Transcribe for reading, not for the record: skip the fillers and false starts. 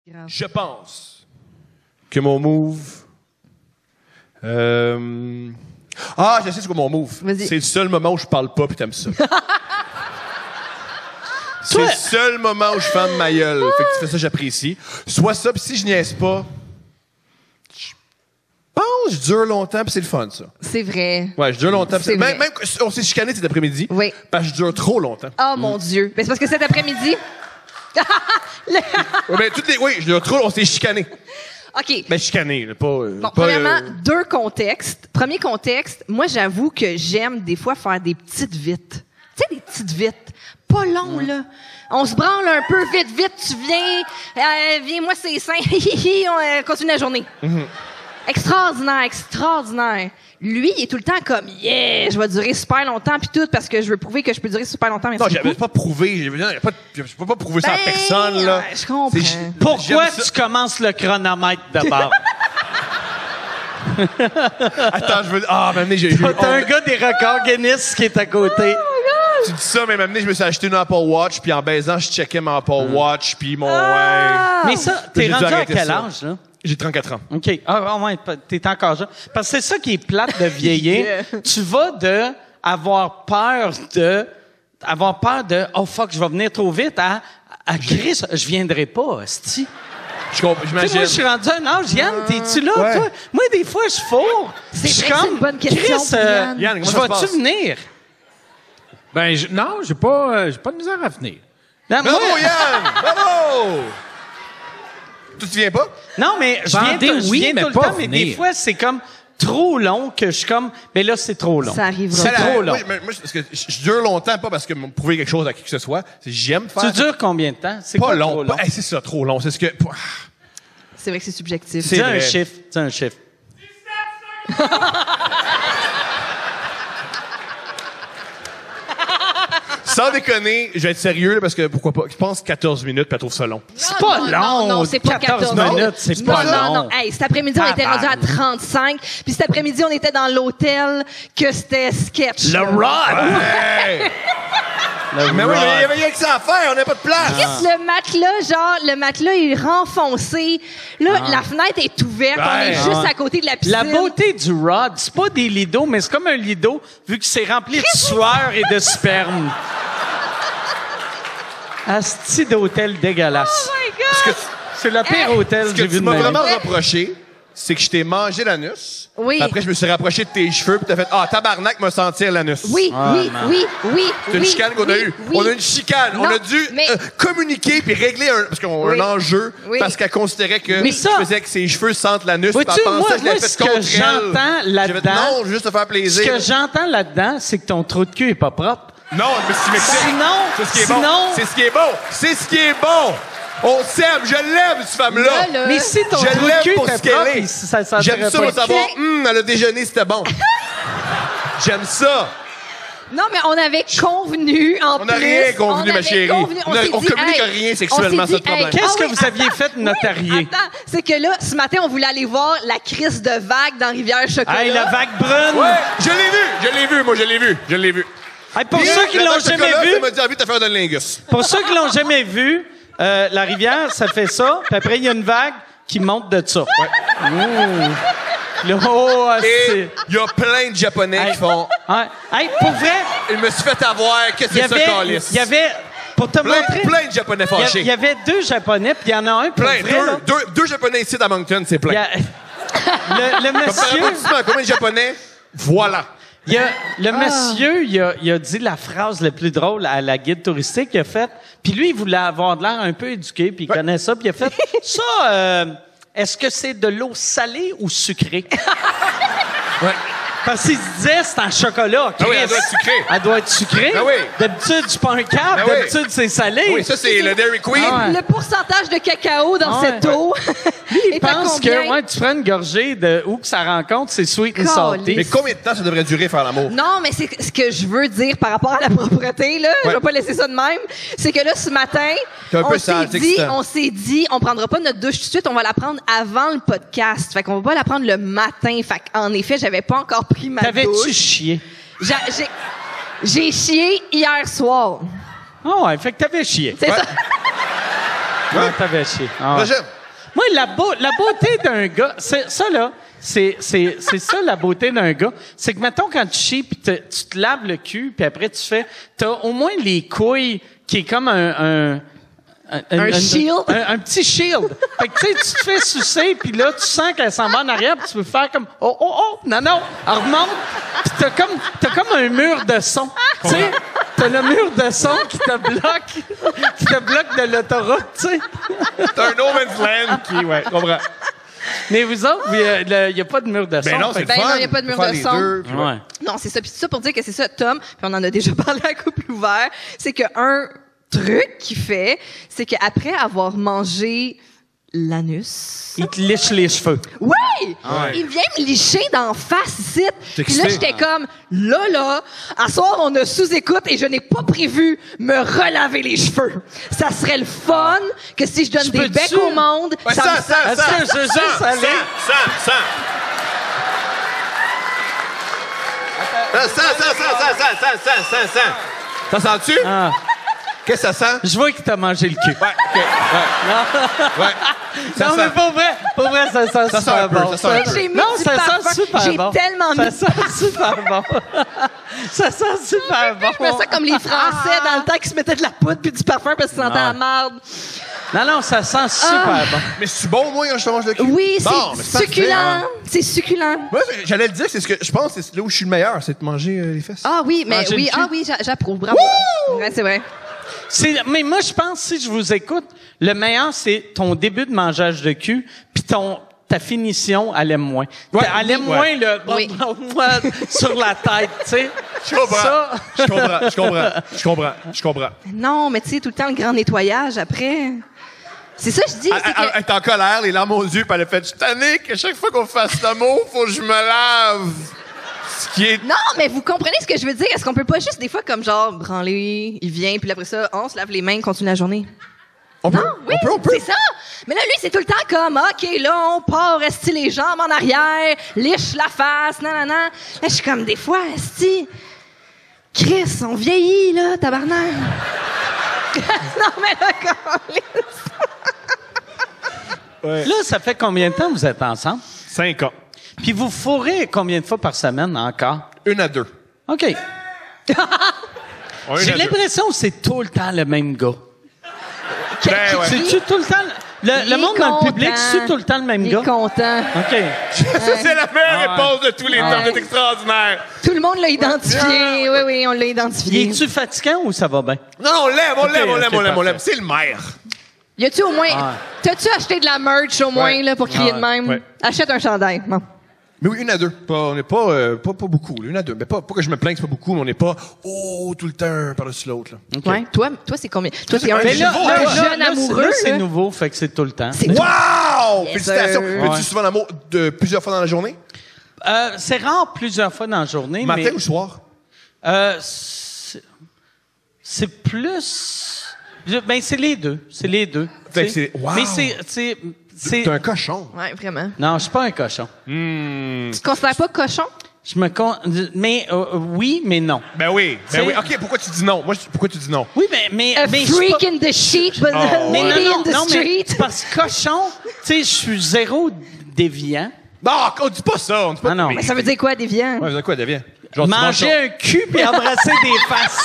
Grave. Je pense que mon move... Ah, je sais c'est quoi mon move. Vas-y. C'est le seul moment où je parle pas pis t'aimes ça. C'est le seul moment où je ferme ma gueule. Fait que tu fais ça, j'apprécie. Soit ça, pis si je niaise pas, je pense que je dure longtemps pis c'est le fun, ça. C'est vrai. Ouais, je dure longtemps. C'est vrai. Même on s'est chicané cet après-midi. Oui. Parce que je dure trop longtemps. Oh mon Dieu. Ben, c'est parce que cet après-midi... Ouais, mais oui, je dure trop, on s'est chicané. OK. Ben, chicané, là, pas... Bon, premièrement, deux contextes. Premier contexte, moi, j'avoue que j'aime des fois faire des petites vites. Tu sais, des petites vites. Pas long, là. On se branle un peu, vite, tu viens, viens-moi c'est seins, on continue la journée. Extraordinaire. Lui, il est tout le temps comme, yeah, je vais durer super longtemps puis tout, parce que je veux prouver que je peux durer super longtemps. Non, j'avais pas prouvé. Je peux pas prouver ça à personne, là. Je comprends. Pourquoi tu commences le chronomètre d'abord? Attends, je veux... Ah, mais j'ai... T'as un gars des records Guinness qui est à côté. Tu dis ça, mais maintenant, je me suis acheté une Apple Watch, puis en baisant, je checkais mon Apple Watch, puis mon... Mais ça, t'es J'ai dû rendu à arrêter quel ça. âge, là? J'ai 34 ans. OK. Ah ouais, t'es encore jeune. Parce que c'est ça qui est plate de vieillir. Tu vas avoir peur de oh fuck, je vais venir trop vite à Chris, je viendrai pas, esti. J'imagine. Moi, je suis rendu à un âge. Yann, t'es-tu là, Ouais. toi? Moi, des fois, je fourre. C'est Je suis vrai que c'est comme, une bonne question Chris, pour Yann. Yann, comment je ça se vais-tu passe? venir? Ben, non, j'ai pas de misère à venir. Non, Bravo, moi- Yann! Bravo! Toi, tu viens pas? Non, mais je Bander, viens oui, mais tout le pas temps, mais venir. des fois, c'est comme trop long que je suis comme, mais là, c'est trop long. Ça arrivera C'est pas. trop long. Moi, parce que je dure longtemps, pas parce que me prouver quelque chose à qui que ce soit. C'est j'aime faire... Tu dures combien de temps? C'est Pas quoi long. trop long? Hey, c'est ça, trop long. C'est ce que... C'est vrai que c'est subjectif. C'est Dis vrai. un chiffre. Sans déconner, je vais être sérieux, là, parce que pourquoi pas. Je pense 14 minutes, puis elle trouve ça long. C'est pas long. Non, c'est pas 14 minutes, c'est pas long. Non. Hey, cet après-midi, on était rendu à 35. Puis cet après-midi, on était dans l'hôtel que c'était sketch. Le rod! Hey! Mais oui, il y avait rien que ça à faire, on n'a pas de place. Le matelas est renfoncé. Là, la fenêtre est ouverte. On est juste à côté de la piscine. La beauté du rod, c'est pas des lidos, mais c'est comme un lido vu que c'est rempli de sueur et de sperme. Asti d'hôtel dégueulasse. Oh my God! C'est le pire hôtel Ce que j'ai que vu tu de m'as ma vie. vraiment reproché, c'est que je t'ai mangé l'anus. Oui. Après, je me suis rapproché de tes cheveux, puis t'as fait « Ah, tabarnak, me sentir l'anus. » Oui. C'est une chicane qu'on a eue. On a eu une chicane. Non, on a dû mais- communiquer puis régler parce qu'on a Oui. un enjeu, Oui. parce qu'elle considérait que Mais ça- je faisais que ses cheveux sentent l'anus. Vois-tu, puis elle pensait moi, que je l'avais ce fait que contre elle. j'entends J'ai fait, là-dedans- non, juste te faire Ce plaisir. que j'entends là-dedans, c'est que ton trou de cul est pas propre. Non, mais si mais Sinon- c'est ce qui est bon. sinon- C'est ce qui est bon. C'est ce qui est bon. On s'aime. Je l'aime, cette femme-là. Là, Mais si ton Je trou de l'aime cul pour était ce qu'elle propre, est. ça J'aime ça, pas. moi, savoir, elle a déjeuné, c'était bon. J'aime ça. Non, mais on avait convenu, en On plus. n'a rien convenu, on ma avait chérie. convenu, On s'est dit, communique hey, rien sexuellement, on s'est c'est le dit, problème. hey, Qu'est-ce ah que oui, vous aviez fait notarier? Attends, c'est que là, ce matin, on voulait aller voir la crise de vague dans Rivière-Chocolat. Hey, la vague brune! Ouais, je l'ai vu, moi, je l'ai vu. Hey, pour Puis, ceux qui la l'ont vache jamais chocolat, vu, ça m'a dit envie de te faire de lingus. pour ceux qui l'ont jamais vu, la rivière, ça fait ça, puis après, il y a une vague qui monte de ça. Ouh. Là, oh, Et c'est... il y a plein de Japonais Hey. qui font Ouais. Hey, pour vrai, « Je me suis fait avoir, qu'est-ce que il y c'est ça, avait... calice? Il y avait... Pour te montrer... Plein de Japonais Il fâchés. y avait 2 Japonais, puis il y en a un pour Plein, vrai, là. deux Japonais ici à Moncton, c'est Il y plein. a... le Comme par monsieur... applaudissement, combien de Japonais? Voilà. Le monsieur, il a dit la phrase la plus drôle à la guide touristique. Il a fait... Puis lui, il voulait avoir de l'air un peu éduqué, puis il connaît ça. Puis il a fait... Ça, est-ce que c'est de l'eau salée ou sucrée? Ouais. Parce qu'il se disait, c'est en chocolat. Ah oui, elle Chris. doit être sucrée. Elle doit être sucrée. Ah oui. D'habitude, je suis pas un câble. Ah oui. D'habitude, c'est salé. Oui, ça, c'est le Dairy Queen. Ah ouais. Le pourcentage de cacao dans Ah cette ouais. eau Il est à pense combien? que tu prends une gorgée de où que ça rencontre, c'est sweet and salty. Mais combien de temps ça devrait durer faire l'amour? Non, mais c'est ce que je veux dire par rapport à la propreté, là. Je vais pas laisser ça de même. C'est que là, ce matin, T'es un peu sale, c'est excitant. on s'est dit, on prendra pas notre douche tout de suite, on va la prendre avant le podcast. Fait qu'on va pas la prendre le matin. Fait qu'en effet, j'avais pas encore pris ma T'avais-tu douche. chié? J'ai chié hier soir. Ah ouais, fait que t'avais chié. C'est ça. Ouais, t'avais chié. Ah. Moi, j'aime. Moi, la beauté d'un gars, c'est ça, là. C'est ça, la beauté d'un gars. C'est que, mettons, quand tu chies, puis tu te laves le cul, puis après, t'as au moins les couilles qui est comme un shield? Un petit shield. Fait que, tu sais, tu te fais sucer, puis là, tu sens qu'elle s'en va en arrière, puis tu peux faire comme, oh, non, elle remonte, puis t'as comme un mur de son. Tu sais, t'as le mur de son qui te bloque de l'autoroute, tu sais. T'as un no man's land qui, ouais, comprends. Mais vous autres, il n'y a pas de mur de son. Ben non, c'est Fait le que- Ben fun. non, il y a pas de mur Faut faire de les son. deux, puis ouais. Ouais. Non, c'est ça. Puis c'est ça pour dire que c'est ça, Tom, puis on en a déjà parlé à couple ouvert, c'est qu'un truc qu'il fait, c'est qu'après avoir mangé l'anus... Il te liche les cheveux. Oui! ouais. Il vient me licher d'en face ici. T'es Puis là, excité? j'étais comme, là, à soir, on a sous-écoute et je n'ai pas prévu me relaver les cheveux. Ça serait le fun que si je donne Tu des peux-tu? becs au monde, Ouais, ça me Est-ce que je veux juste aller... Ça sent-tu? Ah. Qu'est-ce que ça sent? Je vois que t'as mangé le cul. Ouais, OK. Ouais. Ça Non, sent. mais pas vrai, ça sent Ça sent super un peu, bon. ça sent un peu. J'ai mis Non, du ça parfum. sent super J'ai bon. tellement mis Ça sent super bon. Ça sent super bon. Je me sens comme les Français dans le temps qui se mettaient de la poudre puis du parfum parce qu'ils sentaient la marde. Non, ça sent super bon. Mais c'est bon, moi, quand je te mange le cul? Oui, Bon, mais c'est parfait. succulent. C'est succulent. Moi, j'allais le dire, c'est ce que je pense, c'est là où je suis le meilleur, c'est de manger les fesses. Ah oui, mais Manger le cul. j'approuve. Bravo. Ouais, c'est vrai. Mais moi, je pense, si je vous écoute, le meilleur, c'est ton début de mangeage de cul, puis ta finition, elle aime moins. Ouais, Elle aime oui. moins le Oui. moi sur la tête, tu sais. Je comprends. Ça- Je comprends. Non, mais tu sais, tout le temps, le grand nettoyage après. C'est ça que je dis. c'est que- Elle est en colère, les larmes aux yeux, puis elle a fait « Je suis tannée qu'à chaque fois qu'on fasse l'amour, faut que je me lave. » Ce qui est... Non, mais vous comprenez ce que je veux dire? Est-ce qu'on peut pas juste des fois comme genre branler, il vient, puis après ça, on se lave les mains, continue la journée? On peut, Non, oui, on peut. c'est ça. Mais là, lui, c'est tout le temps comme, OK, là, on part, rester les jambes en arrière, liche la face, nan. Là, je suis comme, des fois, esti, Chris, on vieillit, là, tabarnak. Non, mais là, Ouais. Là, ça fait combien de temps que vous êtes ensemble? 5 ans. Puis vous fourrez combien de fois par semaine encore? 1 à 2. OK. J'ai l'impression que c'est tout le temps le même gars. Ben ouais. C'est-tu tout le temps... Le monde dans le public, c'est tout le temps le même Il gars? est content. OK. Ça, c'est la meilleure réponse de tous les temps. Ouais. C'est extraordinaire. Tout le monde l'a identifié. Oui, on l'a Il identifié. est-tu fatigant ou ça va bien? Non, on l'aime, on l'aime. parfait. C'est le maire. Y a-tu au moins... T'as-tu acheté de la merch au moins, Ouais. là, pour crier de même? Ouais. Achète un chandail. Bon. Mais oui, 1 à 2. On n'est pas beaucoup. 1 à 2. Mais pas que je me plaigne que c'est pas beaucoup, mais on n'est pas tout le temps un par-dessus l'autre. Là. Ouais. Toi, c'est combien? Toi, t'es un Mais là, jeune amoureux. Là, c'est là. nouveau, fait que c'est tout le temps. C'est Wow! Yes, Félicitations. sir. Fais-tu Ouais. souvent l'amour de plusieurs fois dans la journée? C'est rare plusieurs fois dans la journée, Matin mais... ou soir? C'est plus... Ben, c'est les deux. C'est les deux. Fait que tu sais. c'est- wow. Mais c'est... T'es un cochon. Ouais, vraiment. Non, je suis pas un cochon. Tu te considères pas cochon? Mais oui, mais non. Ben oui. C'est- OK, pourquoi tu dis non? Pourquoi tu dis non? Oui, mais A je suis freak pas- in the sheet, but a Mais lady in the non, mais street. parce que cochon, tu sais, je suis zéro déviant. Non, on dit pas ça. On dit pas Ah non. Mais ça veut dire quoi, déviant? Ouais, vous avez quoi, Davien? Genre, tu manges Manger un cul puis embrasser des faces.